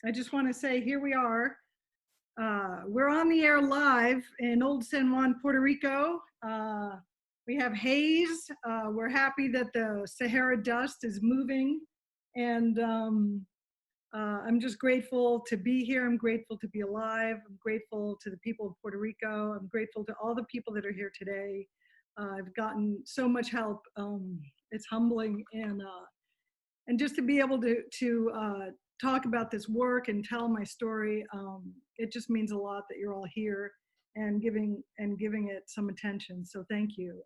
I just want to say here we are. We're on the air live in Old San Juan, Puerto Rico. We have haze. We're happy that the Sahara dust is moving. And I'm just grateful to be here. I'm grateful to be alive. I'm grateful to the people of Puerto Rico. I'm grateful to all the people that are here today. I've gotten so much help. It's humbling, and just to be able to talk about this work and tell my story, it just means a lot that you're all here and giving it some attention. So thank you.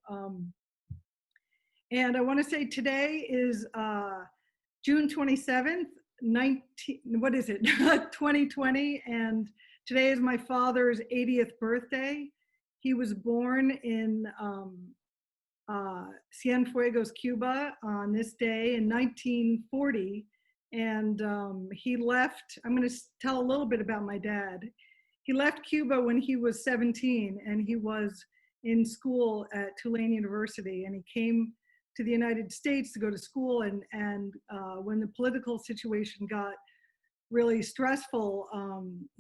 And I want to say today is June 27th, 2020, and today is my father's 80th birthday. He was born in Cienfuegos, Cuba on this day in 1940. And he left, I'm going to tell a little bit about my dad. He left Cuba when he was 17 and he was in school at Tulane University, and he came to the United States to go to school. And when the political situation got really stressful,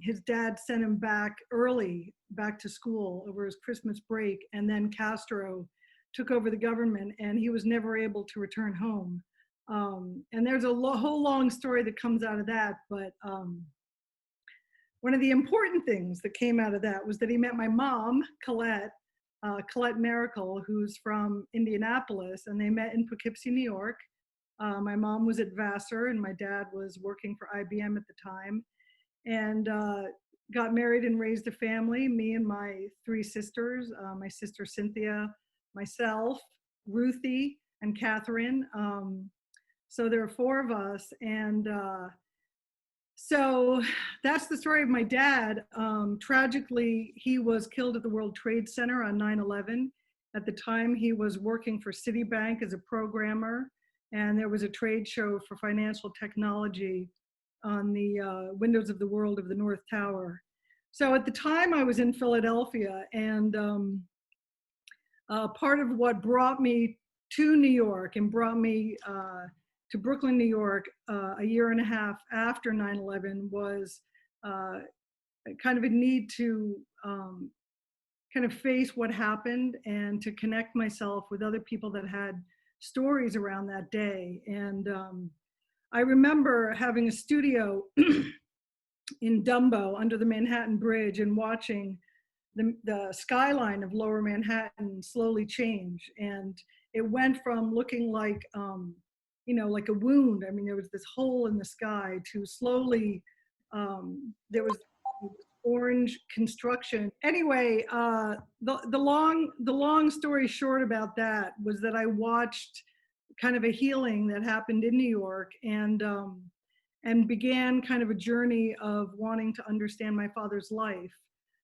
his dad sent him back early, back to school over his Christmas break, and then Castro took over the government and he was never able to return home. And there's a whole long story that comes out of that, but one of the important things that came out of that was that he met my mom, Colette Miracle, who's from Indianapolis, and they met in Poughkeepsie, New York. My mom was at Vassar and my dad was working for IBM at the time, and got married and raised a family, me and my three sisters, my sister Cynthia, myself, Ruthie, and Catherine. So there are four of us, and so that's the story of my dad. Tragically, he was killed at the World Trade Center on 9/11. At the time, he was working for Citibank as a programmer, and there was a trade show for financial technology on the windows of the world of the North Tower. So at the time, I was in Philadelphia, and part of what brought me to New York and brought me to Brooklyn, New York, a year and a half after 9/11 was kind of a need to kind of face what happened and to connect myself with other people that had stories around that day. And I remember having a studio in Dumbo under the Manhattan Bridge and watching the skyline of Lower Manhattan slowly change. And it went from looking like, like a wound. I mean, there was this hole in the sky to slowly, there was orange construction. Anyway, the long story short about that was that I watched kind of a healing that happened in New York, and began kind of a journey of wanting to understand my father's life,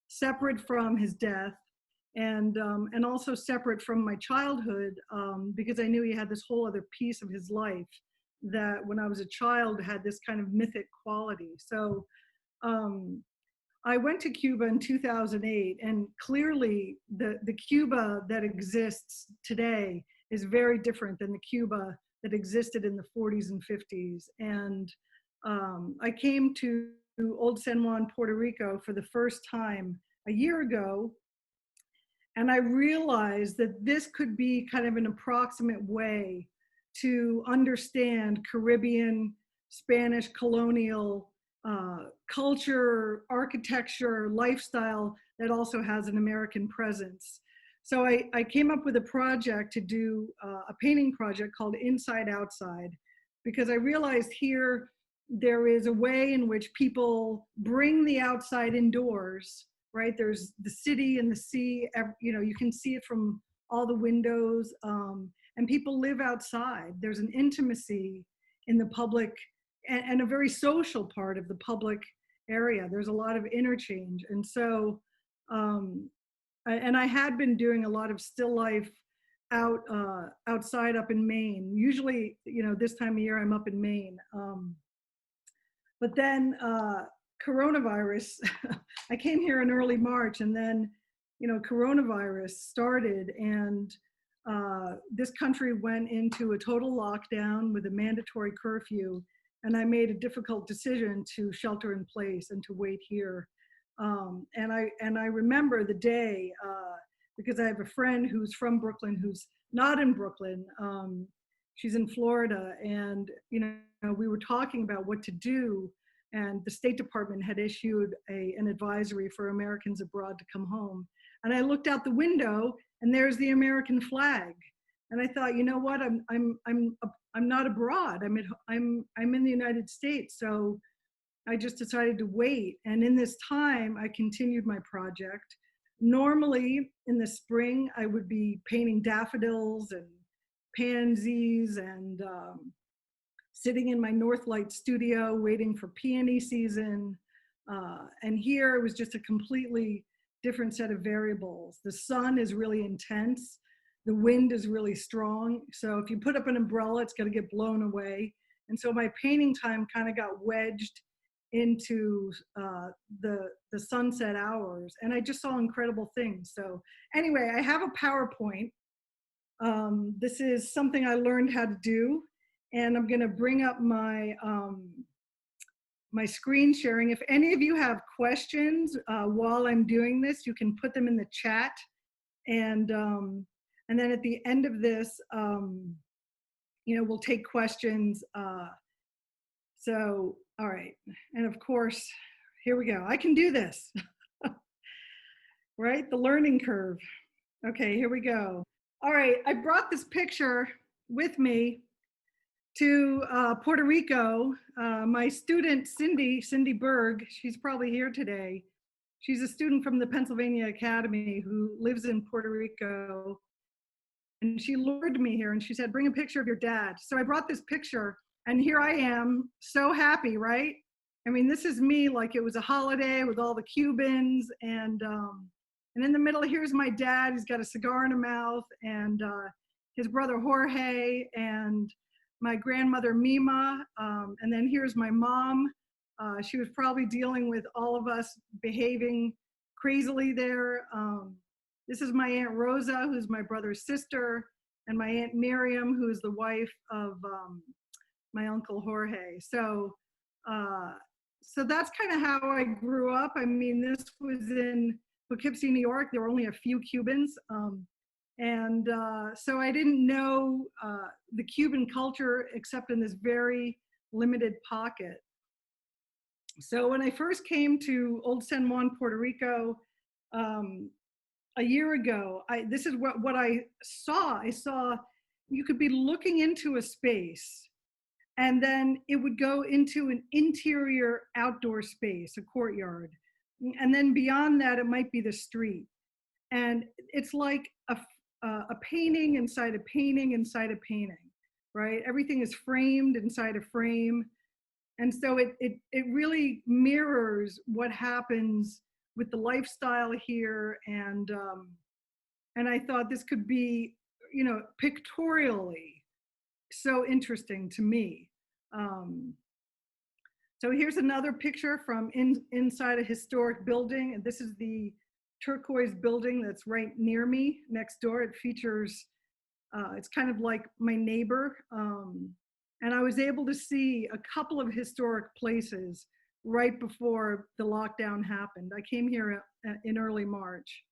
separate from his death, and also separate from my childhood, because I knew he had this whole other piece of his life that when I was a child had this kind of mythic quality. So I went to Cuba in 2008, and clearly the Cuba that exists today is very different than the Cuba that existed in the 40s and 50s. And I came to Old San Juan, Puerto Rico for the first time a year ago, and I realized that this could be kind of an approximate way to understand Caribbean, Spanish colonial culture, architecture, lifestyle that also has an American presence. So I came up with a project to do a painting project called Inside Outside, because I realized here there is a way in which people bring the outside indoors, right? There's the city and the sea, you can see it from all the windows, and people live outside. There's an intimacy in the public and a very social part of the public area. There's a lot of interchange. And so, and I had been doing a lot of still life outside up in Maine. Usually, this time of year I'm up in Maine. But then coronavirus, I came here in early March, and then, coronavirus started, and this country went into a total lockdown with a mandatory curfew. and I made a difficult decision to shelter in place and to wait here. And I remember the day, because I have a friend who's from Brooklyn, who's not in Brooklyn. She's in Florida, and we were talking about what to do, and the State Department had issued an advisory for Americans abroad to come home. And I looked out the window, and there's the American flag. And I thought, you know what? I'm not abroad. I'm in the United States. So I just decided to wait. And in this time, I continued my project. Normally in the spring, I would be painting daffodils and pansies and sitting in my Northlight studio waiting for peony season. And here it was just a completely different set of variables. The sun is really intense. The wind is really strong. So if you put up an umbrella, it's going to get blown away. And so my painting time kind of got wedged into the sunset hours. And I just saw incredible things. So anyway, I have a PowerPoint. This is something I learned how to do. And I'm going to bring up my my screen sharing. If any of you have questions while I'm doing this, you can put them in the chat. And then at the end of this, we'll take questions. So, all right. And of course, here we go. I can do this, right? The learning curve. Okay, here we go. All right, I brought this picture with me to Puerto Rico. My student, Cindy Berg, she's probably here today. She's a student from the Pennsylvania Academy who lives in Puerto Rico. And she lured me here and she said, bring a picture of your dad. So I brought this picture and here I am, so happy, right? I mean, this is me like it was a holiday with all the Cubans. And in the middle, here's my dad. He's got a cigar in his mouth, and his brother Jorge, and my grandmother Mima. And then here's my mom. She was probably dealing with all of us behaving crazily there. This is my Aunt Rosa, who's my brother's sister, and my Aunt Miriam, who is the wife of my Uncle Jorge. So that's kind of how I grew up. I mean, this was in Poughkeepsie, New York. There were only a few Cubans. So I didn't know the Cuban culture except in this very limited pocket. So when I first came to Old San Juan, Puerto Rico, a year ago, this is what I saw. I saw you could be looking into a space and then it would go into an interior outdoor space, a courtyard. And then beyond that, it might be the street. And it's like a painting inside a painting inside a painting, right? Everything is framed inside a frame. And so it really mirrors what happens with the lifestyle here. And I thought this could be, pictorially so interesting to me. So here's another picture from inside a historic building. And this is the turquoise building that's right near me next door. It features, it's kind of like my neighbor. And I was able to see a couple of historic places right before the lockdown happened. I came here in early March.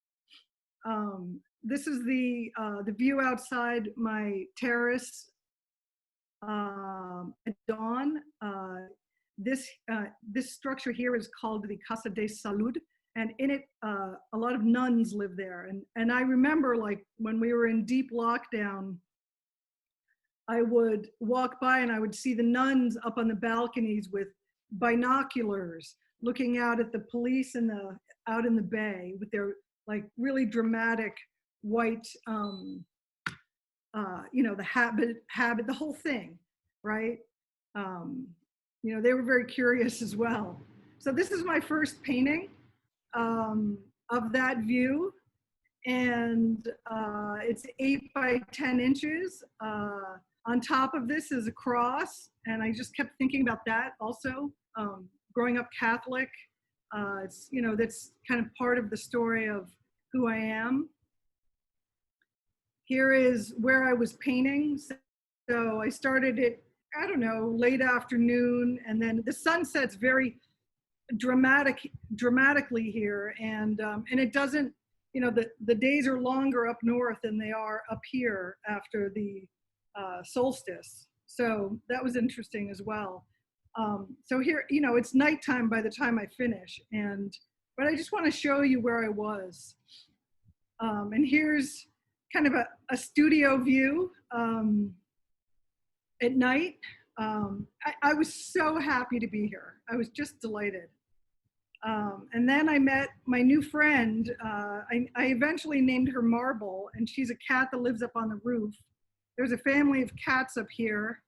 This is the view outside my terrace at dawn. This structure here is called the Casa de Salud, and in it, a lot of nuns live there. And I remember, like, when we were in deep lockdown, I would walk by and I would see the nuns up on the balconies with binoculars, looking out at the police out in the bay with their like really dramatic white, the habit, the whole thing, right? They were very curious as well. So this is my first painting of that view, and it's 8 by 10 inches. On top of this is a cross, and I just kept thinking about that also. Growing up Catholic, that's kind of part of the story of who I am. Here is where I was painting. So I started it I don't know, late afternoon, and then the sun sets very dramatically here, and it doesn't, the days are longer up north than they are up here after the solstice. So that was interesting as well. So here, it's nighttime by the time I finish, but I just want to show you where I was. And here's kind of a studio view at night. I was so happy to be here. I was just delighted. And then I met my new friend. I eventually named her Marble, and she's a cat that lives up on the roof. There's a family of cats up here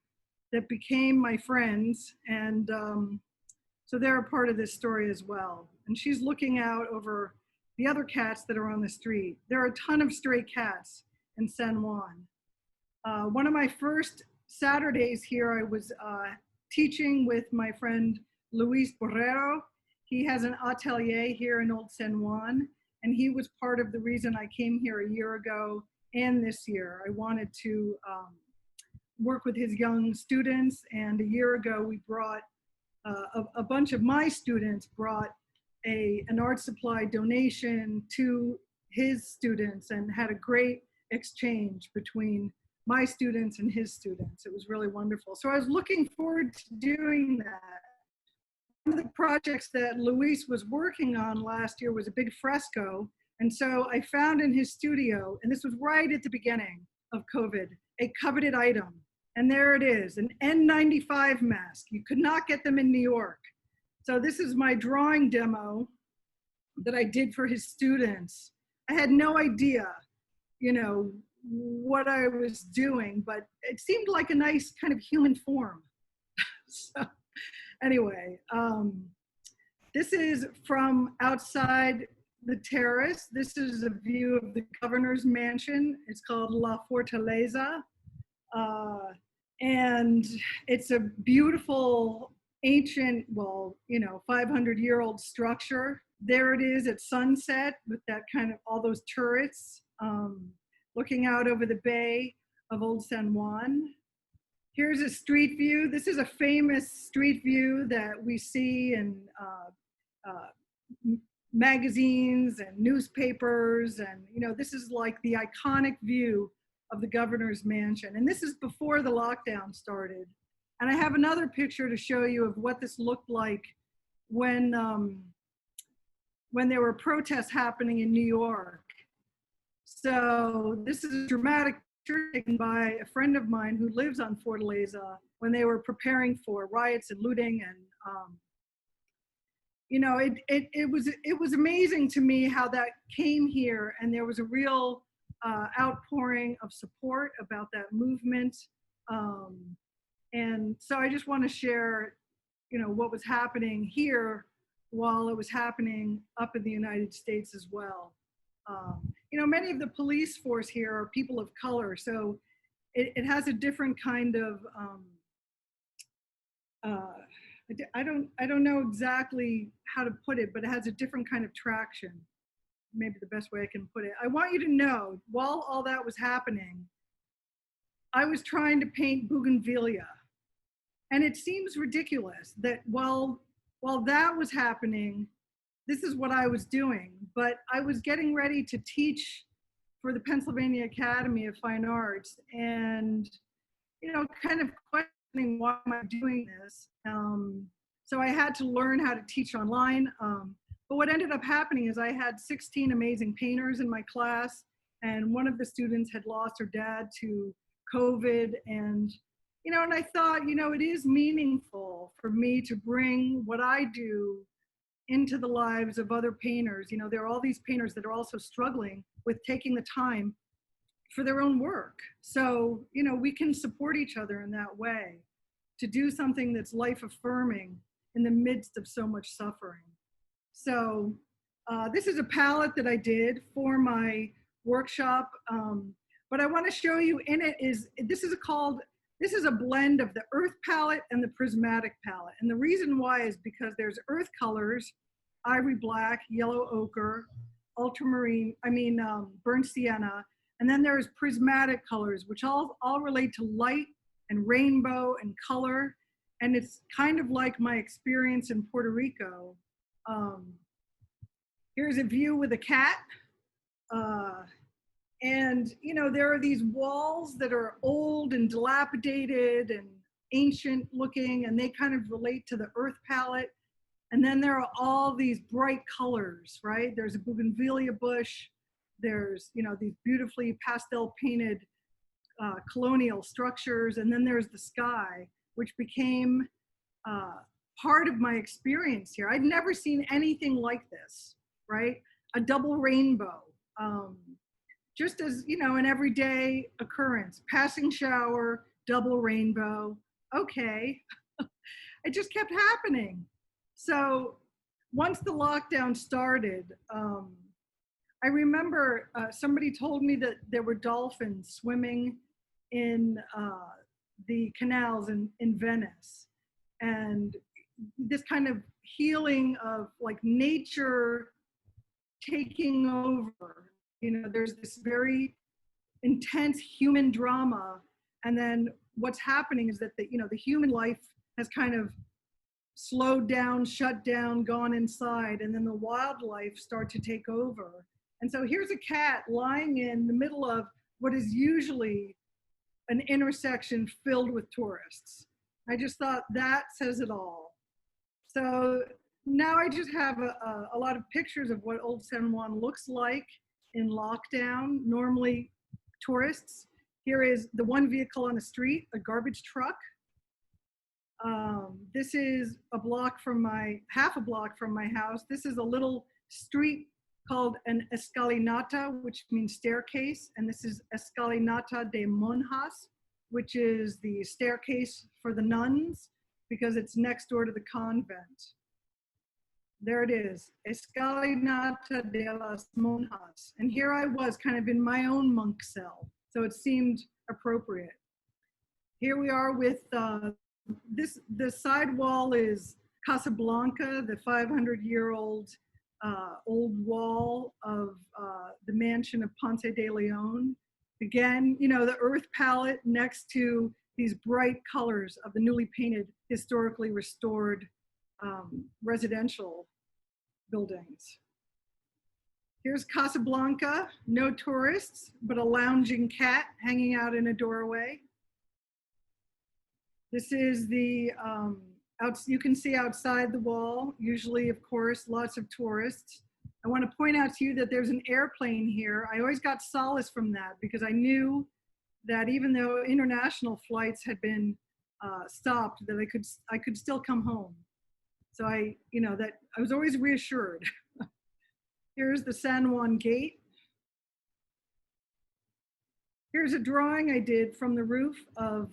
that became my friends, and so they're a part of this story as well. And she's looking out over the other cats that are on the street. There are a ton of stray cats in San Juan. One of my first Saturdays here, I was teaching with my friend Luis Borrero. He has an atelier here in Old San Juan, and he was part of the reason I came here a year ago and this year. I wanted to work with his young students, and a year ago we brought, a bunch of my students brought an art supply donation to his students and had a great exchange between my students and his students. It was really wonderful. So I was looking forward to doing that. One of the projects that Luis was working on last year was a big fresco. And so I found in his studio, and this was right at the beginning of COVID, a coveted item. And there it is, an N95 mask. You could not get them in New York. So this is my drawing demo that I did for his students. I had no idea, what I was doing, but it seemed like a nice kind of human form. So anyway, this is from outside the terrace. This is a view of the governor's mansion. It's called La Fortaleza. And it's a beautiful, ancient, 500-year-old structure. There it is at sunset with that kind of, all those turrets, looking out over the bay of Old San Juan. Here's a street view. This is a famous street view that we see in magazines and newspapers. And, this is like the iconic view of the governor's mansion. And this is before the lockdown started. And I have another picture to show you of what this looked like when there were protests happening in New York. So this is a dramatic picture taken by a friend of mine who lives on Fortaleza when they were preparing for riots and looting. And it was amazing to me how that came here, and there was a real outpouring of support about that movement. And so I just want to share, what was happening here while it was happening up in the United States as well. Many of the police force here are people of color, so it has a different kind of, I don't know exactly how to put it, but it has a different kind of traction. Maybe the best way I can put it. I want you to know, while all that was happening, I was trying to paint bougainvillea. And it seems ridiculous that while that was happening, this is what I was doing. But I was getting ready to teach for the Pennsylvania Academy of Fine Arts, and, kind of questioning, why am I doing this? So I had to learn how to teach online. But what ended up happening is I had 16 amazing painters in my class, and one of the students had lost her dad to COVID. And, and I thought, it is meaningful for me to bring what I do into the lives of other painters. There are all these painters that are also struggling with taking the time for their own work. So, we can support each other in that way to do something that's life affirming in the midst of so much suffering. So this is a palette that I did for my workshop. But I want to show you in it this is a blend of the earth palette and the prismatic palette. And the reason why is because there's earth colors, ivory black, yellow ochre, ultramarine, burnt sienna. And then there's prismatic colors, which all relate to light and rainbow and color. And it's kind of like my experience in Puerto Rico. Um, Here's a view with a cat. Uh, and, you know, there are these walls that are old and dilapidated and ancient looking, and they kind of relate to the earth palette. And then there are all these bright colors, right? There's a bougainvillea bush. There's, you know, these beautifully pastel painted colonial structures. And then there's the sky, which became part of my experience here. I'd never seen anything like this, right? A double rainbow. Just as, you know, an everyday occurrence, passing shower, double rainbow, okay. It just kept happening. So once the lockdown started, I remember somebody told me that there were dolphins swimming in the canals in Venice. And this kind of healing of like nature taking over. You know, there's this very intense human drama, and then what's happening is that the, you know, the human life has kind of slowed down, shut down, gone inside, and then the wildlife start to take over. And so here's a cat lying in the middle of what is usually an intersection filled with tourists. I just thought that says it all. So now I just have a lot of pictures of what Old San Juan looks like in lockdown. Normally tourists. Here is the one vehicle on the street, a garbage truck. This is a block from half a block from my house. This is a little street called an escalinata, which means staircase. And this is Escalinata de Monjas, which is the staircase for the nuns, because it's next door to the convent. There it is, Escalinata de las Monjas. And here I was kind of in my own monk cell, so it seemed appropriate. Here we are with the side wall is Casa Blanca, the 500-year-old old wall of the mansion of Ponce de Leon. Again, you know, the earth palette next to these bright colors of the newly painted, historically restored residential buildings. Here's Casa Blanca, no tourists, but a lounging cat hanging out in a doorway. This is the, you can see outside the wall, usually, of course, lots of tourists. I want to point out to you that there's an airplane here. I always got solace from that because I knew that even though international flights had been stopped, that I could still come home. So I was always reassured. Here's the San Juan Gate. Here's a drawing I did from the roof of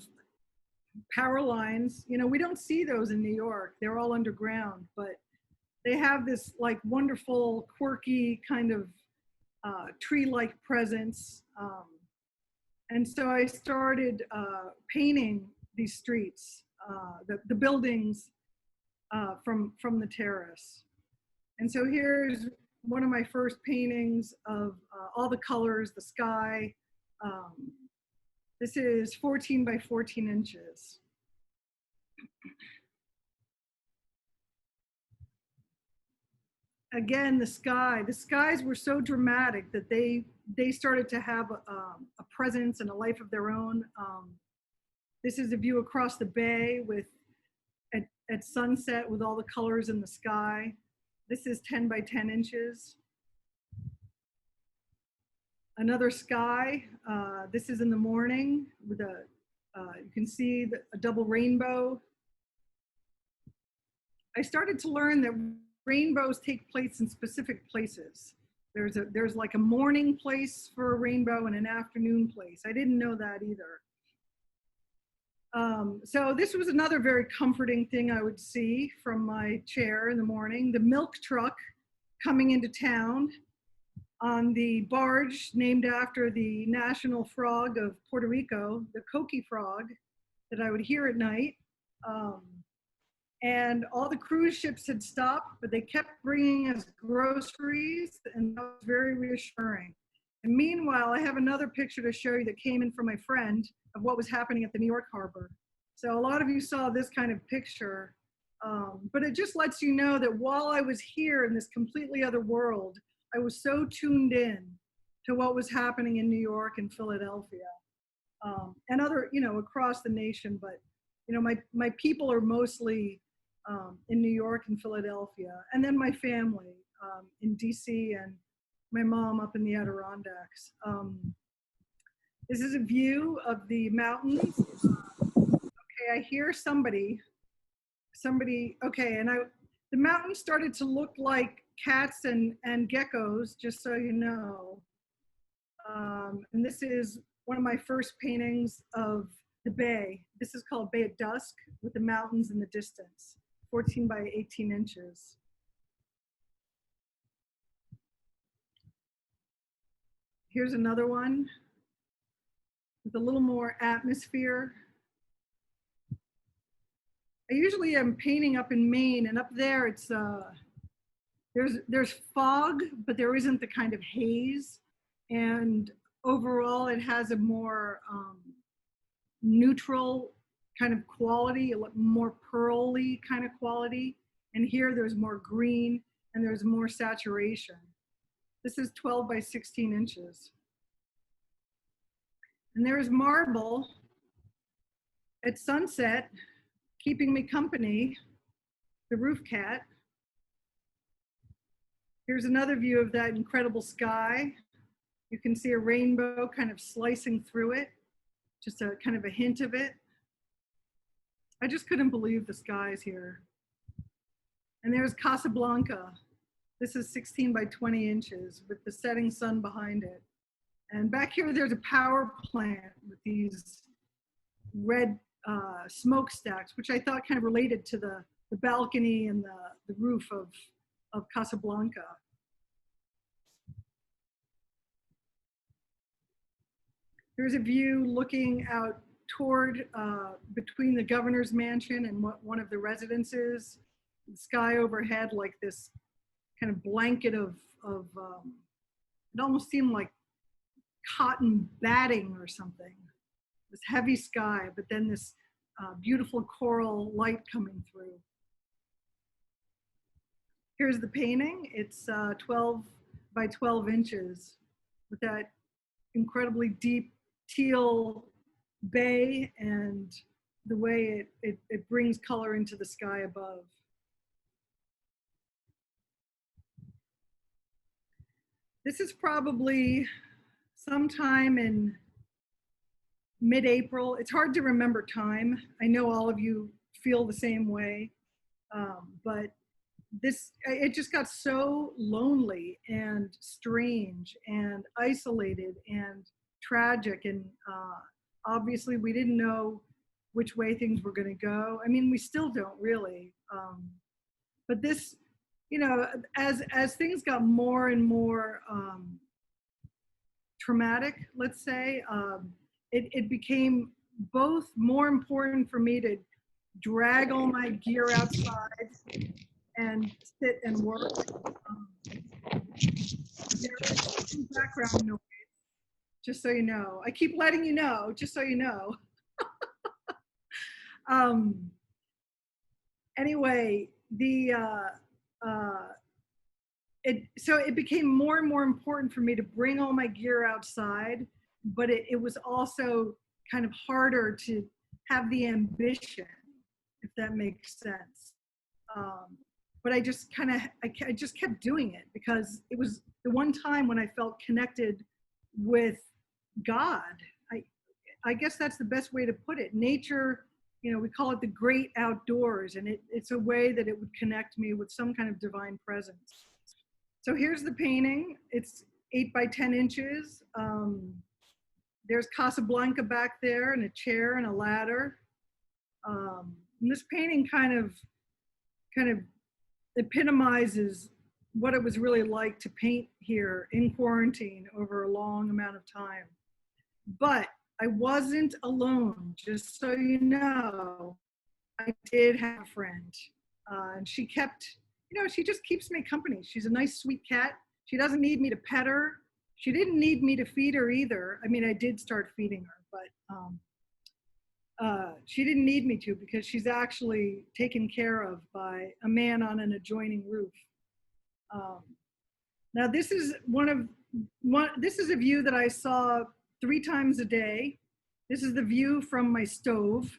power lines. You know, we don't see those in New York. They're all underground, but they have this like wonderful, quirky kind of tree-like presence. And so I started painting these streets, the buildings from the terrace. And so here's one of my first paintings of all the colors, the sky. This is 14 by 14 inches. Again, the skies were so dramatic that they started to have a presence and a life of their own. This is a view across the bay at sunset with all the colors in the sky. This is 10 by 10 inches. Another sky. This is in the morning with you can see a double rainbow. I started to learn that rainbows take place in specific places. There's like a morning place for a rainbow and an afternoon place. I didn't know that either. So this was another very comforting thing I would see from my chair in the morning. The milk truck coming into town on the barge named after the national frog of Puerto Rico, the coqui frog, that I would hear at night. And all the cruise ships had stopped, but they kept bringing us groceries, and that was very reassuring. And meanwhile, I have another picture to show you that came in from my friend of what was happening at the New York Harbor. So a lot of you saw this kind of picture, but it just lets you know that while I was here in this completely other world, I was so tuned in to what was happening in New York and Philadelphia, and other, across the nation. But, my people are mostly in New York and Philadelphia, and then my family in DC, and my mom up in the Adirondacks. This is a view of the mountains. Okay, I hear somebody, okay, and the mountains started to look like cats and geckos, just so you know. And this is one of my first paintings of the bay. This is called Bay at Dusk, with the mountains in the distance, 14 by 18 inches. Here's another one with a little more atmosphere. I usually am painting up in Maine, and up there it's there's fog, but there isn't the kind of haze. And overall, it has a more neutral kind of quality, a more pearly kind of quality. And here there's more green and there's more saturation. This is 12 by 16 inches. And there's marble at sunset, keeping me company, the roof cat. Here's another view of that incredible sky. You can see a rainbow kind of slicing through it, just a kind of a hint of it. I just couldn't believe the skies here. And there's Casa Blanca. This is 16 by 20 inches with the setting sun behind it. And back here, there's a power plant with these red smokestacks, which I thought kind of related to the balcony and the roof of Casa Blanca. Here's a view looking out toward between the governor's mansion and one of the residences. The sky overhead, like this kind of blanket of it almost seemed like cotton batting or something. This heavy sky, but then this beautiful coral light coming through. Here's the painting. It's 12 by 12 inches with that incredibly deep teal bay and the way it brings color into the sky above. This is probably sometime in mid-April. It's hard to remember time. I know all of you feel the same way, but it just got so lonely and strange and isolated and tragic, and obviously we didn't know which way things were going to go. I mean, we still don't really, but this, as things got more and more traumatic, let's say, it became both more important for me to drag all my gear outside and sit and work. There is some background noise, just so you know. I keep letting you know, just so you know. Anyway, so it became more and more important for me to bring all my gear outside, but it was also kind of harder to have the ambition, if that makes sense. But I just I just kept doing it because it was the one time when I felt connected with God. I guess that's the best way to put it. Nature, we call it the great outdoors, and it's a way that it would connect me with some kind of divine presence. So here's the painting. It's 8 by 10 inches. There's Casa Blanca back there, and a chair and a ladder. And this painting kind of epitomizes what it was really like to paint here in quarantine over a long amount of time. But I wasn't alone, just so you know. I did have a friend, and she kept, she just keeps me company. She's a nice, sweet cat. She doesn't need me to pet her. She didn't need me to feed her either. I mean, I did start feeding her, but she didn't need me to because she's actually taken care of by a man on an adjoining roof. Now this is this is a view that I saw 3 times a day. This is the view from my stove.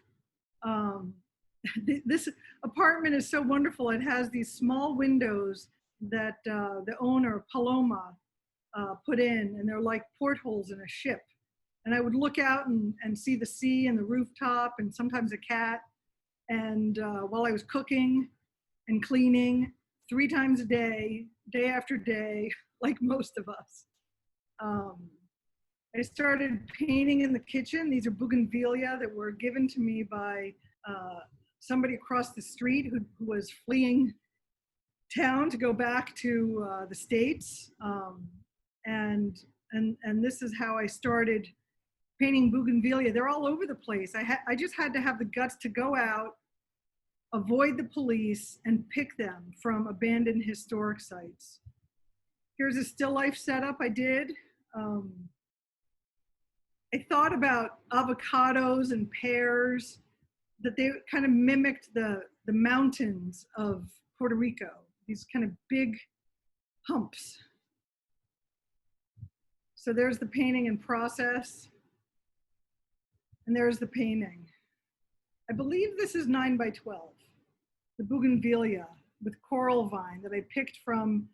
This apartment is so wonderful. It has these small windows that the owner, Paloma, put in, and they're like portholes in a ship. And I would look out and see the sea and the rooftop and sometimes a cat. And while I was cooking and cleaning 3 times a day, day after day, like most of us. I started painting in the kitchen. These are bougainvillea that were given to me by somebody across the street who was fleeing town to go back to the States. And this is how I started painting bougainvillea. They're all over the place. I just had to have the guts to go out, avoid the police, and pick them from abandoned historic sites. Here's a still life setup I did. I thought about avocados and pears, that they kind of mimicked the mountains of Puerto Rico, these kind of big humps. So there's the painting in process, and there's the painting. I believe this is 9 by 12, the bougainvillea with coral vine that I picked from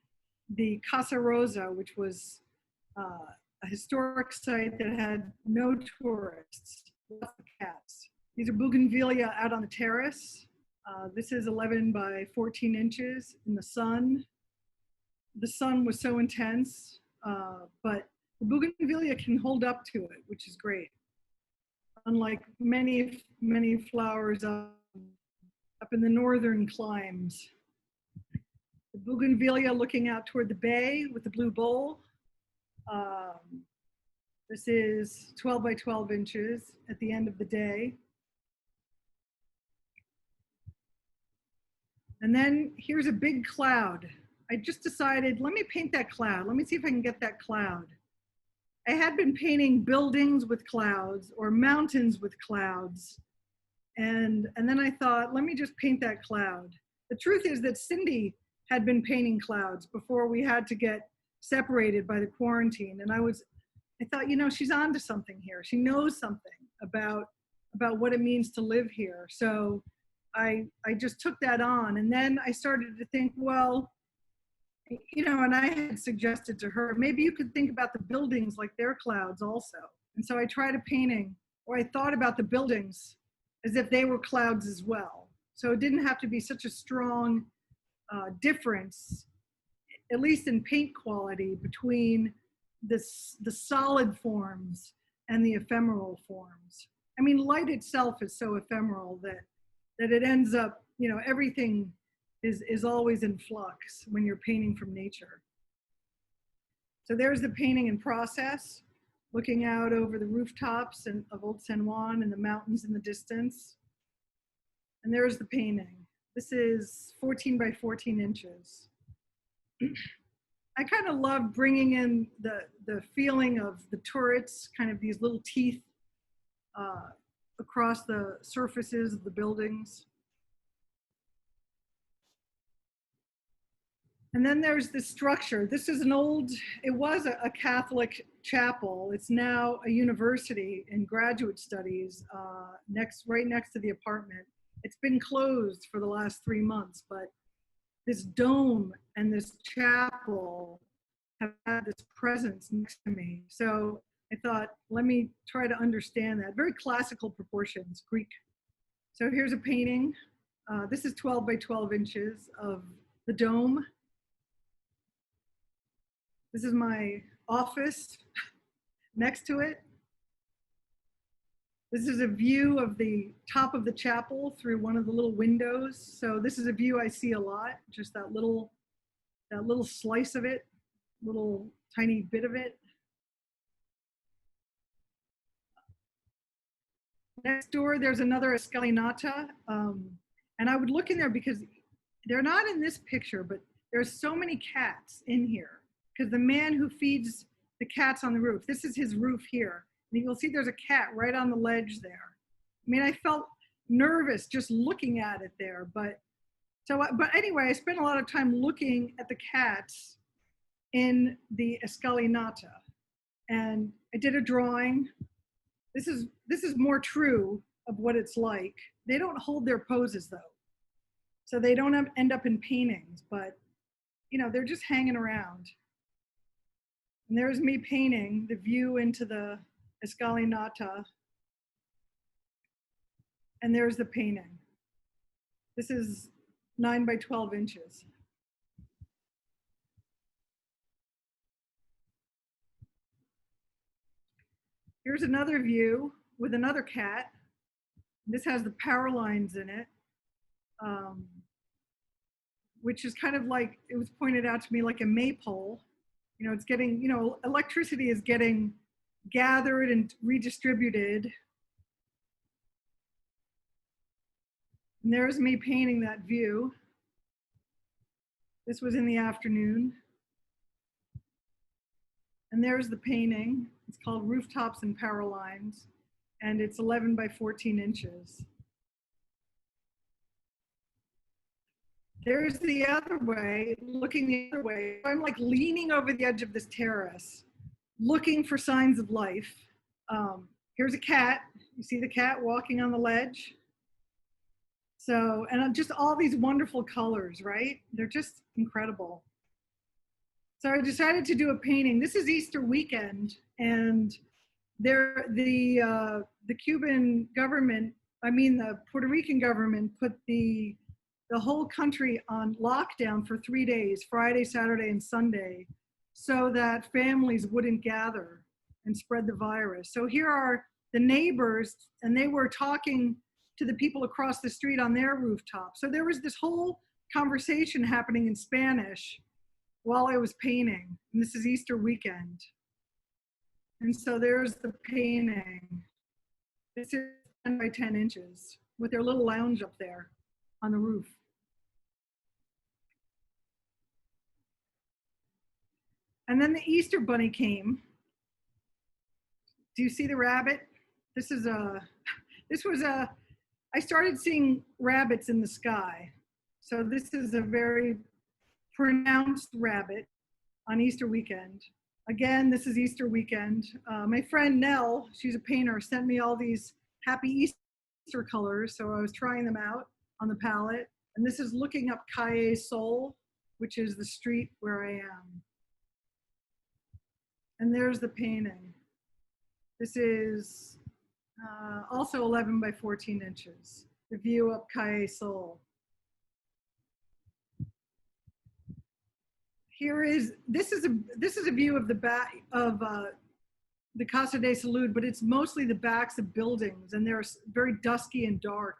the Casa Rosa, which was a historic site that had no tourists, lots of cats. These are bougainvillea out on the terrace. This is 11 by 14 inches in the sun. The sun was so intense, but the bougainvillea can hold up to it, which is great. Unlike many, many flowers up in the northern climes. The bougainvillea looking out toward the bay with the blue bowl. This is 12 by 12 inches at the end of the day. And then here's a big cloud. I just decided, let me paint that cloud. Let me see if I can get that cloud. I had been painting buildings with clouds or mountains with clouds. And then I thought, let me just paint that cloud. The truth is that Cindy had been painting clouds before we had to get separated by the quarantine. And I thought, you know, she's onto something here. She knows something about what it means to live here. So I just took that on. And then I started to think, well, you know, and I had suggested to her, maybe you could think about the buildings like they're clouds also. And so I tried a painting, or I thought about the buildings as if they were clouds as well. So it didn't have to be such a strong difference, at least in paint quality, between the solid forms and the ephemeral forms. I mean, light itself is so ephemeral that it ends up, you know, everything is always in flux when you're painting from nature. So there's the painting in process, looking out over the rooftops of Old San Juan and the mountains in the distance. And there's the painting. This is 14 by 14 inches. I kind of love bringing in the feeling of the turrets, kind of these little teeth across the surfaces of the buildings. And then there's the structure. This is it was a Catholic chapel. It's now a university in graduate studies right next to the apartment. It's been closed for the last 3 months, but this dome and this chapel have had this presence next to me. So I thought, let me try to understand that. Very classical proportions, Greek. So here's a painting. This is 12 by 12 inches of the dome. This is my office next to it. This is a view of the top of the chapel through one of the little windows. So this is a view I see a lot, just that little slice of it, little tiny bit of it. Next door, there's another escalinata. And I would look in there because they're not in this picture, but there's so many cats in here because the man who feeds the cat's on the roof. This is his roof here. And you'll see there's a cat right on the ledge there. I mean, I felt nervous just looking at it there, but anyway, I spent a lot of time looking at the cats in the escalinata, and I did a drawing. This is more true of what it's like. They don't hold their poses though, so they don't end up in paintings, but you know, they're just hanging around. And there's me painting the view into the escalinata, and there's the painting. This is 9 by 12 inches. Here's another view with another cat. This has the power lines in it, which is kind of like, it was pointed out to me like a maypole. You know, it's getting, you know, electricity is getting gathered and redistributed. And there's me painting that view. This was in the afternoon. And there's the painting. It's called Rooftops and Powerlines, and it's 11 by 14 inches. There's the other way, looking the other way. I'm like leaning over the edge of this terrace, looking for signs of life. Here's a cat. You see the cat walking on the ledge? So, and just all these wonderful colors, right? They're just incredible. So I decided to do a painting. This is Easter weekend, and the Cuban government, the Puerto Rican government put the whole country on lockdown for 3 days, Friday, Saturday, and Sunday, so that families wouldn't gather and spread the virus. So here are the neighbors, and they were talking to the people across the street on their rooftop. So there was this whole conversation happening in Spanish while I was painting. And this is Easter weekend. And so there's the painting. This is 10 by 10 inches with their little lounge up there on the roof. And then the Easter bunny came. Do you see the rabbit? I started seeing rabbits in the sky. So this is a very pronounced rabbit on Easter weekend. Again, this is Easter weekend. My friend Nell, she's a painter, sent me all these happy Easter colors. So I was trying them out on the palette. And this is looking up Calle Sol, which is the street where I am. And there's the painting. This is also 11 by 14 inches, the view up Calle Sol. This is a view of the back of the Casa de Salud, but it's mostly the backs of buildings, and they're very dusky and dark.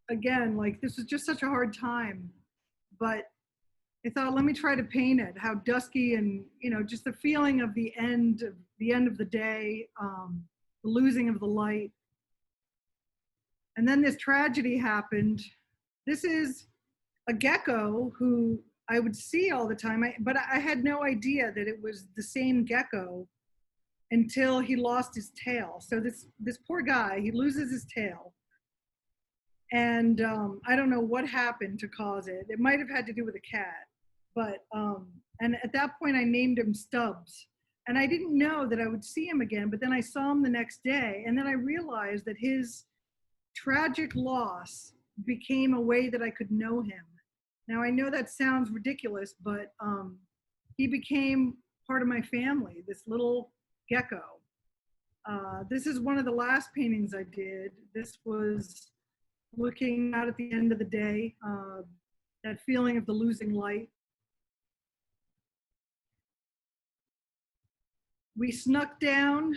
Again, like this was just such a hard time, but I thought, let me try to paint it, how dusky and, you know, just the feeling of the end of the day, the losing of the light. And then this tragedy happened. This is a gecko who I would see all the time, but I had no idea that it was the same gecko until he lost his tail. So this poor guy, he loses his tail. And I don't know what happened to cause it. It might have had to do with a cat, but, and at that point I named him Stubbs. And I didn't know that I would see him again, but then I saw him the next day. And then I realized that his tragic loss became a way that I could know him. Now I know that sounds ridiculous, but he became part of my family, this little gecko. This is one of the last paintings I did. This was looking out at the end of the day, that feeling of the losing light. We snuck down,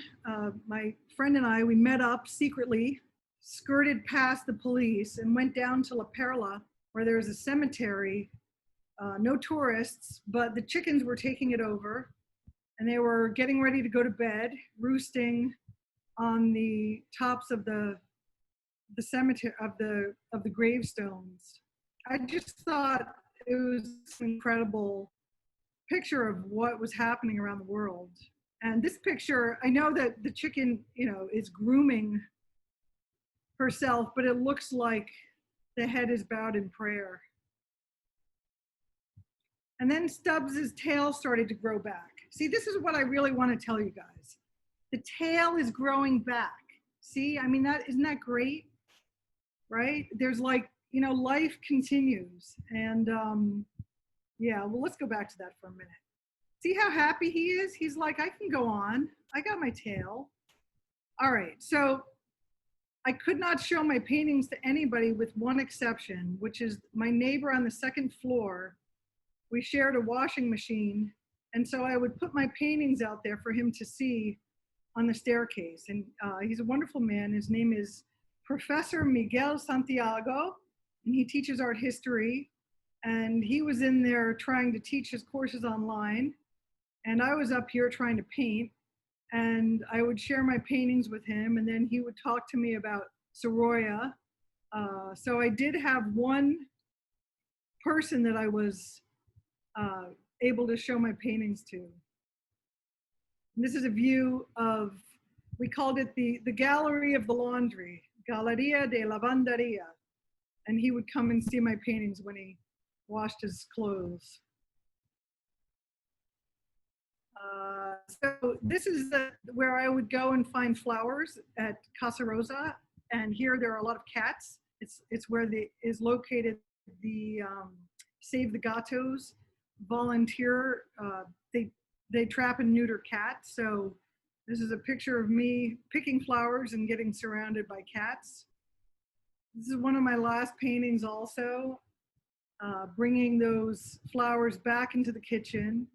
my friend and I, we met up secretly, skirted past the police and went down to La Perla, where there's a cemetery, no tourists, but the chickens were taking it over, and they were getting ready to go to bed, roosting on the tops of the cemetery, of the gravestones. I just thought it was incredible picture of what was happening around the world. And this picture, I know that the chicken, is grooming herself, but it looks like the head is bowed in prayer. And then Stubbs's tail started to grow back. See, this is what I really want to tell you guys. The tail is growing back. See, I mean, isn't that great? Right? There's like, life continues. And yeah, well, let's go back to that for a minute. See how happy he is? He's like, I can go on. I got my tail. All right, so I could not show my paintings to anybody with one exception, which is my neighbor on the second floor. We shared a washing machine, and so I would put my paintings out there for him to see on the staircase. And he's a wonderful man. His name is Professor Miguel Santiago, and he teaches art history. And he was in there trying to teach his courses online. And I was up here trying to paint. And I would share my paintings with him. And then he would talk to me about Sorolla. So I did have one person that I was able to show my paintings to. And this is a view of, we called it the Gallery of the Laundry, Galeria de Lavanderia. And he would come and see my paintings when he washed his clothes. So this is where I would go and find flowers at Casa Rosa. And here there are a lot of cats. It's where is located the Save the Gatos volunteer. They trap and neuter cats. So this is a picture of me picking flowers and getting surrounded by cats. This is one of my last paintings also, bringing those flowers back into the kitchen.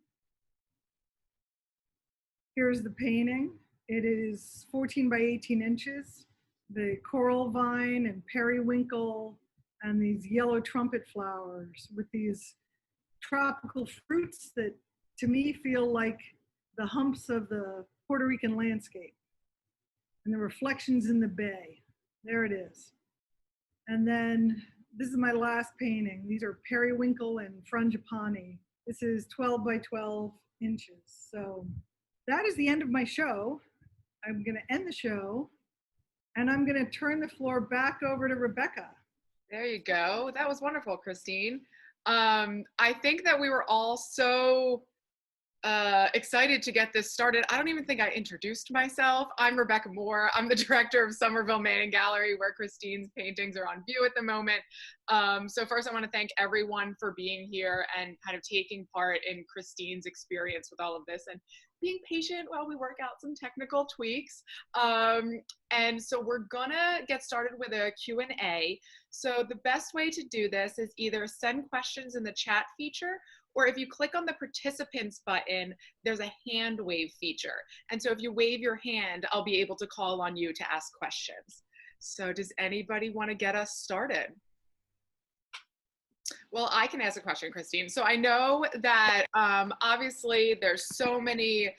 Here's the painting. It is 14 by 18 inches. The coral vine and periwinkle and these yellow trumpet flowers with these tropical fruits that to me feel like the humps of the Puerto Rican landscape and the reflections in the bay. There it is. And then this is my last painting. These are periwinkle and frangipani. This is 12 by 12 inches. So that is the end of my show. I'm going to end the show and I'm going to turn the floor back over to Rebecca. There you go. That was wonderful, Christine. I think that we were all so excited to get this started. I don't even think I introduced myself. I'm Rebecca Moore. I'm the director of Somerville Manning Gallery, where Christine's paintings are on view at the moment. So first I want to thank everyone for being here and kind of taking part in Christine's experience with all of this and being patient while we work out some technical tweaks. And so we're gonna get started with a Q&A. So the best way to do this is either send questions in the chat feature, or if you click on the participants button, there's a hand wave feature. And so if you wave your hand, I'll be able to call on you to ask questions. So does anybody want to get us started? Well, I can ask a question, Christine. So I know that obviously there's so many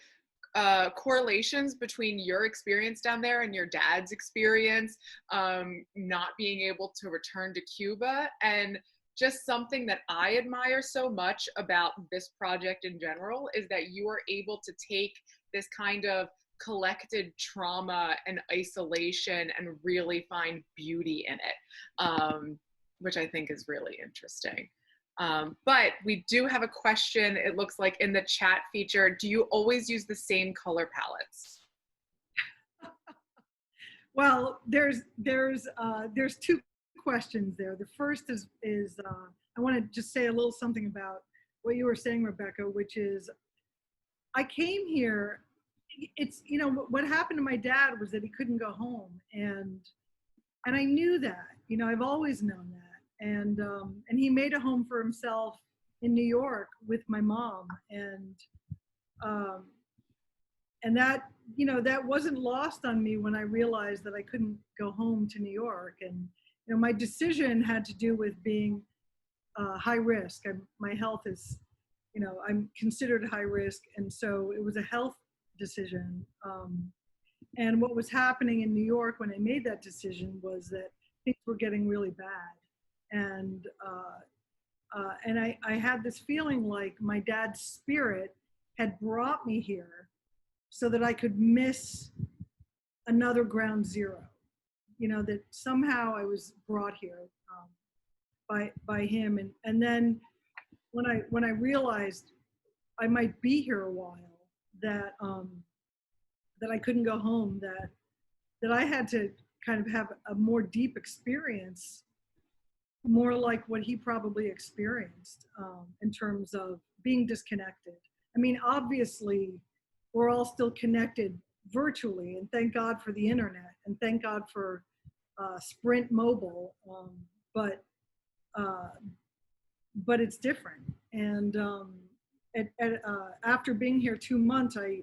correlations between your experience down there and your dad's experience, not being able to return to Cuba. And just something that I admire so much about this project in general is that you are able to take this kind of collected trauma and isolation and really find beauty in it, which I think is really interesting. But we do have a question, it looks like in the chat feature. Do you always use the same color palettes? Well, there's two questions there. The first is I want to just say a little something about what you were saying, Rebecca, which is I came here. It's, what happened to my dad was that he couldn't go home, and I knew that. I've always known that, and he made a home for himself in New York with my mom, and that that wasn't lost on me when I realized that I couldn't go home to New York. And my decision had to do with being high risk. My health is, I'm considered high risk. And so it was a health decision. And what was happening in New York when I made that decision was that things were getting really bad. And And I had this feeling like my dad's spirit had brought me here so that I could miss another ground zero. You know, that somehow I was brought here by him. And then when I realized I might be here a while, that that I couldn't go home, that I had to kind of have a more deep experience, more like what he probably experienced, in terms of being disconnected. I mean, obviously, we're all still connected virtually, and thank God for the internet, and thank God for Sprint Mobile, uh, but it's different. And after being here 2 months, I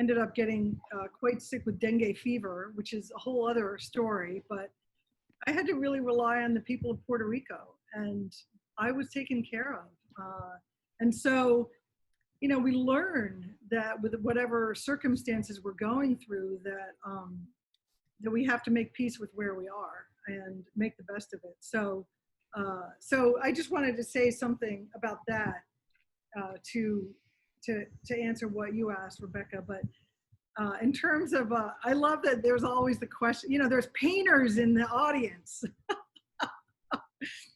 ended up getting quite sick with dengue fever, which is a whole other story. But I had to really rely on the people of Puerto Rico, and I was taken care of. And so, you know, we learn that with whatever circumstances we're going through, that we have to make peace with where we are and make the best of it. So I just wanted to say something about that, to answer what you asked, Rebecca. But in terms of, I love that there's always the question, you know, there's painters in the audience,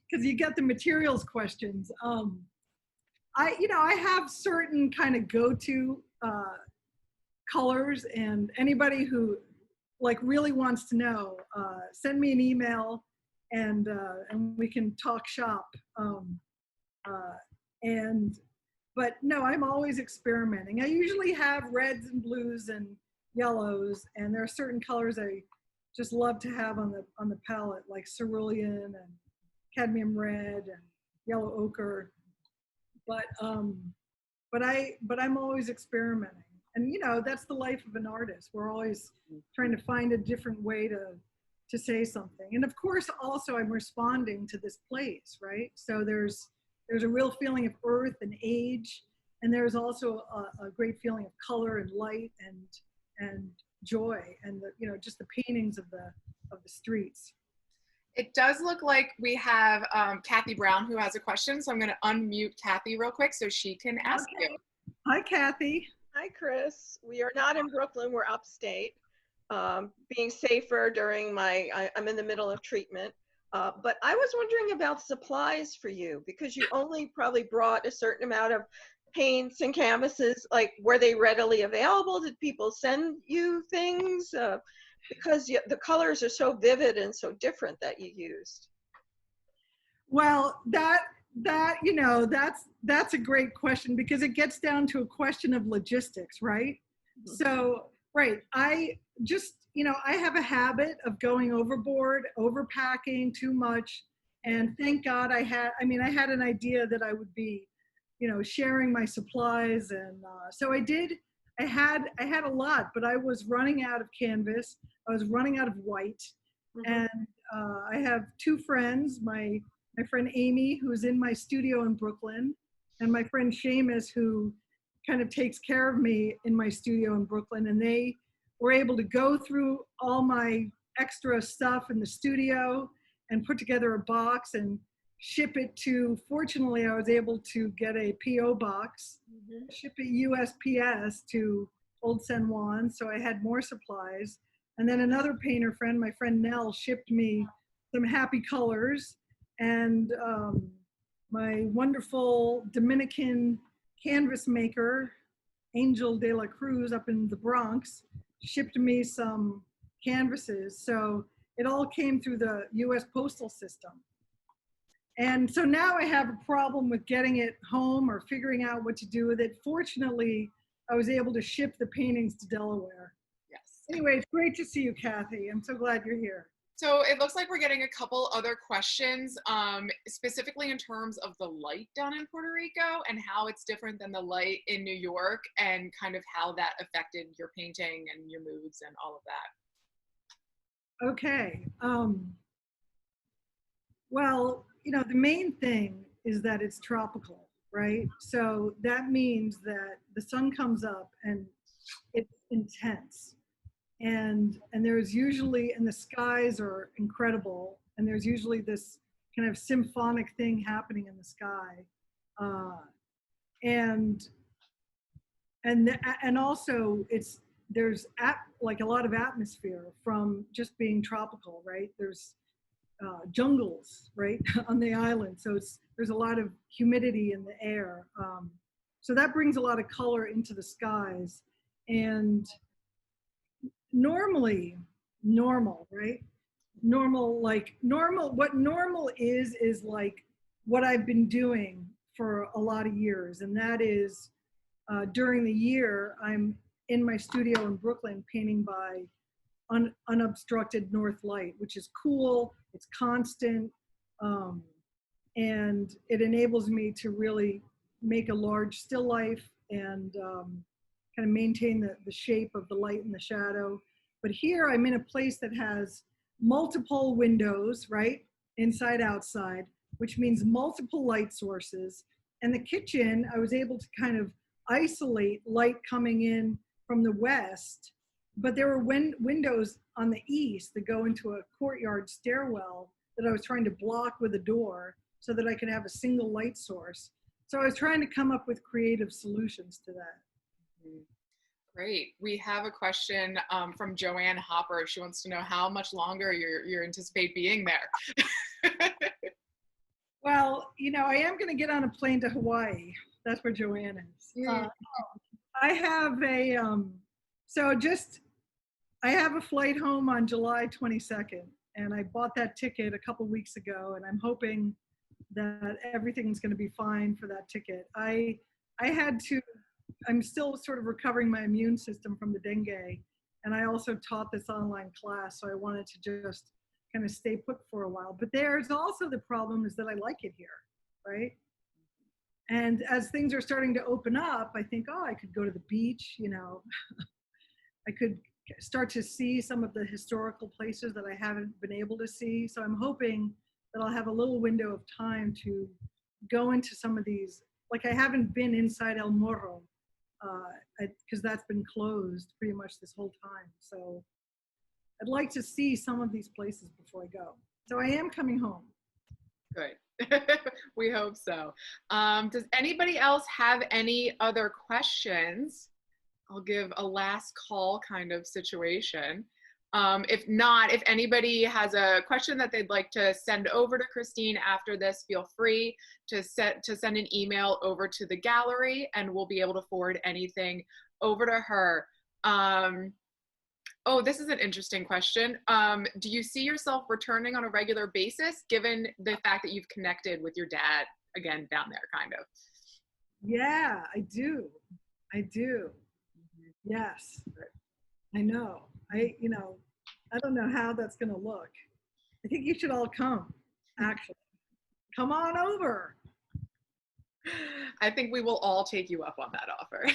because you get the materials questions. I have certain kind of go-to colors, and anybody who like really wants to know, send me an email, and we can talk shop. But no, I'm always experimenting. I usually have reds and blues and yellows, and there are certain colors I just love to have on the palette, like cerulean and cadmium red and yellow ochre. But I'm always experimenting, and you know, that's the life of an artist. We're always trying to find a different way to say something. And of course, also I'm responding to this place, right? So there's a real feeling of earth and age, and there's also a great feeling of color and light and joy, and you know, just the paintings of the streets. It does look like we have Kathy Brown who has a question, so I'm going to unmute Kathy real quick so she can ask you. Hi, Kathy. Hi, Chris. We are not in Brooklyn. We're upstate. Being safer during I'm in the middle of treatment. But I was wondering about supplies for you, because you only probably brought a certain amount of paints and canvases. Like, were they readily available? Did people send you things? Because the colors are so vivid and so different that you used. Well, that you know, that's a great question, because it gets down to a question of logistics, right? Mm-hmm. So, right, I just, you know, I have a habit of going overboard, overpacking too much, and thank God I had an idea that I would be, you know, sharing my supplies, and so I did. I had a lot, but I was running out of canvas. I was running out of white, mm-hmm. And I have two friends, my friend Amy, who's in my studio in Brooklyn, and my friend Seamus, who kind of takes care of me in my studio in Brooklyn, and they were able to go through all my extra stuff in the studio and put together a box and ship it to, fortunately, I was able to get a P.O. box, mm-hmm. ship it USPS to Old San Juan, so I had more supplies. And then another painter friend, my friend Nell, shipped me some happy colors, and my wonderful Dominican canvas maker, Angel de la Cruz up in the Bronx, shipped me some canvases. So it all came through the US postal system. And so now I have a problem with getting it home or figuring out what to do with it. Fortunately, I was able to ship the paintings to Delaware. Yes. Anyway, it's great to see you, Kathy. I'm so glad you're here. So it looks like we're getting a couple other questions, specifically in terms of the light down in Puerto Rico and how it's different than the light in New York, and kind of how that affected your painting and your moods and all of that. Okay. Well, you know, the main thing is that it's tropical, right? So that means that the sun comes up and it's intense. And there's usually, and the skies are incredible, and there's usually this kind of symphonic thing happening in the sky. And also there's like a lot of atmosphere from just being tropical, right? There's jungles, right, on the island. So there's a lot of humidity in the air. So that brings a lot of color into the skies. And normal, right? What normal is like what I've been doing for a lot of years. And that is during the year, I'm in my studio in Brooklyn painting by unobstructed north light, which is cool, it's constant, and it enables me to really make a large still life and kind of maintain the shape of the light and the shadow. But here I'm in a place that has multiple windows, right? Inside, outside, which means multiple light sources. And the kitchen, I was able to kind of isolate light coming in from the west, but there were windows on the east that go into a courtyard stairwell that I was trying to block with a door so that I could have a single light source. So I was trying to come up with creative solutions to that. Great. We have a question from Joanne Hopper. She wants to know how much longer you anticipate being there. Well, I am going to get on a plane to Hawaii. That's where Joanne is. I have I have a flight home on July 22nd, and I bought that ticket a couple weeks ago, and I'm hoping that everything's going to be fine for that ticket. I'm still sort of recovering my immune system from the dengue, and I also taught this online class, so I wanted to just kind of stay put for a while. But there's also the problem is that I like it here, right? And as things are starting to open up, I think, I could go to the beach, I could start to see some of the historical places that I haven't been able to see. So I'm hoping that I'll have a little window of time to go into some of these, like I haven't been inside El Morro, because that's been closed pretty much this whole time. So I'd like to see some of these places before I go. So I am coming home. Good. We hope so. Does anybody else have any other questions? I'll give a last call kind of situation. If not, if anybody has a question that they'd like to send over to Christine after this, feel free to send an email over to the gallery, and we'll be able to forward anything over to her. Oh, this is an interesting question. Do you see yourself returning on a regular basis, given the fact that you've connected with your dad again down there, kind of? Yeah, I do. Yes, I know. I don't know how that's going to look. I think you should all come, actually. Come on over. I think we will all take you up on that offer.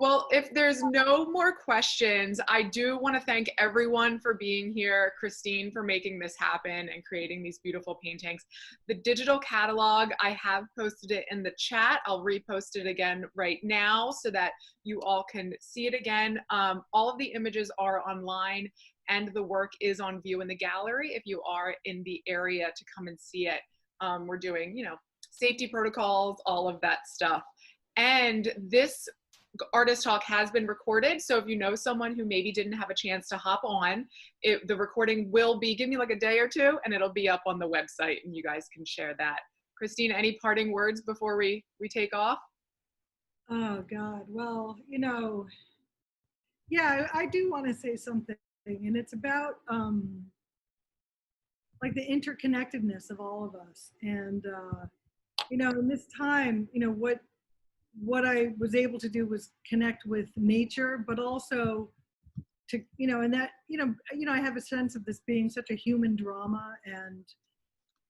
Well, if there's no more questions, I do want to thank everyone for being here, Christine for making this happen and creating these beautiful paintings. The digital catalog, I have posted it in the chat. I'll repost it again right now so that you all can see it again. All of the images are online, and the work is on view in the gallery if you are in the area to come and see it. We're doing, safety protocols, all of that stuff. And this Artist Talk has been recorded, so if you know someone who maybe didn't have a chance to hop on, the recording will be, give me like a day or two, and it'll be up on the website, and you guys can share that. Christine, any parting words before we take off? Oh God, well, yeah, I do want to say something, and it's about like the interconnectedness of all of us, and in this time, what I was able to do was connect with nature, but also to, and that, I have a sense of this being such a human drama,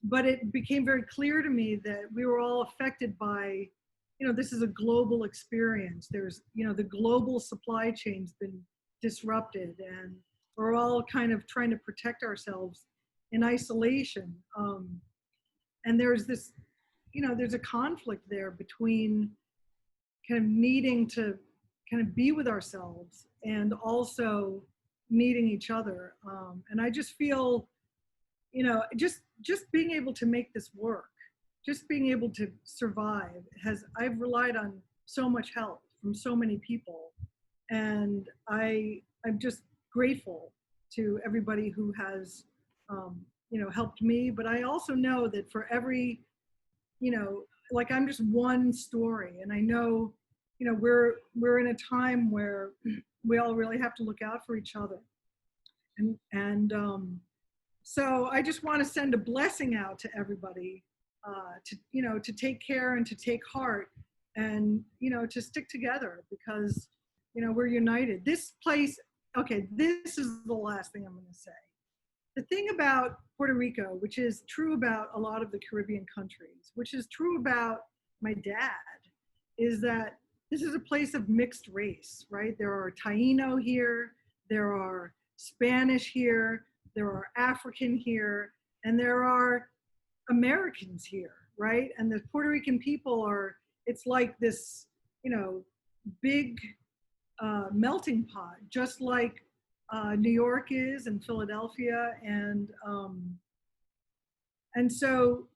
but it became very clear to me that we were all affected by, this is a global experience. There's, the global supply chain's been disrupted, and we're all kind of trying to protect ourselves in isolation. And there's this, there's a conflict there between kind of needing to kind of be with ourselves and also needing each other. And I just feel you know, just being able to make this work, just being able to survive I've relied on so much help from so many people. And I'm just grateful to everybody who has, you know, helped me. But I also know that for every, you know, like I'm just one story, and I know, you know, we're in a time where we all really have to look out for each other. And so I just want to send a blessing out to everybody, to, you know, to take care and to take heart, and, you know, to stick together, because, you know, we're united. This place, okay, this is the last thing I'm going to say. The thing about Puerto Rico, which is true about a lot of the Caribbean countries, which is true about my dad, is that this is a place of mixed race, right? There are Taino here, there are Spanish here, there are African here, and there are Americans here, right? And the Puerto Rican people are, it's like this, you know, big melting pot, just like New York is, and Philadelphia, and so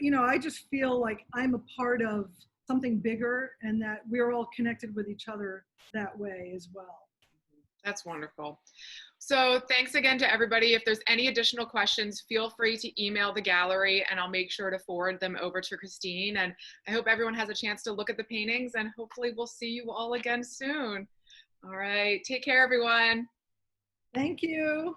you know, I just feel like I'm a part of something bigger, and that we're all connected with each other that way as well. That's wonderful. So thanks again to everybody. If there's any additional questions, feel free to email the gallery, and I'll make sure to forward them over to Christine. And I hope everyone has a chance to look at the paintings, and hopefully we'll see you all again soon. All right, take care, everyone. Thank you.